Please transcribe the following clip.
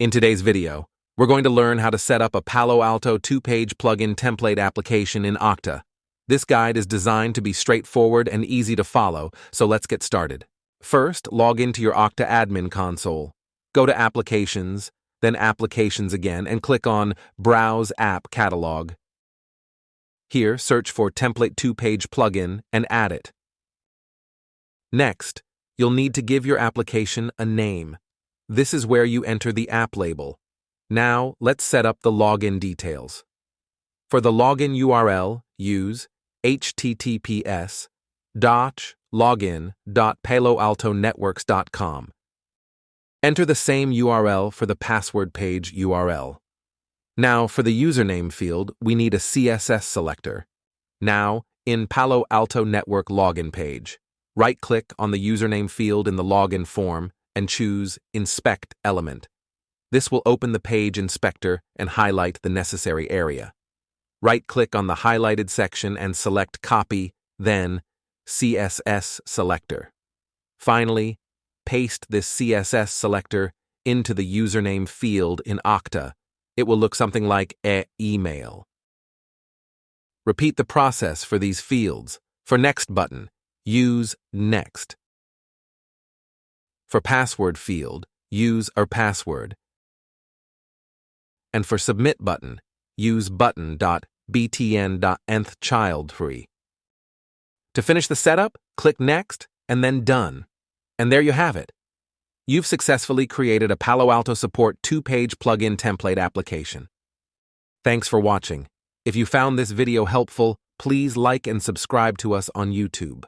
In today's video, we're going to learn how to set up a Palo Alto 2-page plugin template application in Okta. This guide is designed to be straightforward and easy to follow, so let's get started. First, log into your Okta admin console. Go to Applications, then Applications again, and click on Browse App Catalog. Here, search for Template 2-page plugin and add it. Next, you'll need to give your application a name. This is where you enter the app label. Now, let's set up the login details. For the login URL, use https://login.paloaltonetworks.com. Enter the same URL for the password page URL. Now, for the username field, we need a CSS selector. Now, in Palo Alto Network login page, right-click on the username field in the login form and choose Inspect Element. This will open the page inspector and highlight the necessary area. Right-click on the highlighted section and select Copy, then CSS Selector. Finally, paste this CSS selector into the username field in Okta. It will look something like email. Repeat the process for these fields. For Next button, use Next. For password field, use our password. And for Submit button, use button.btn.nthchildfree. To finish the setup, click Next and then Done. And there you have it. You've successfully created a Palo Alto Support 2-page plugin template application. Thanks for watching. If you found this video helpful, please like and subscribe to us on YouTube.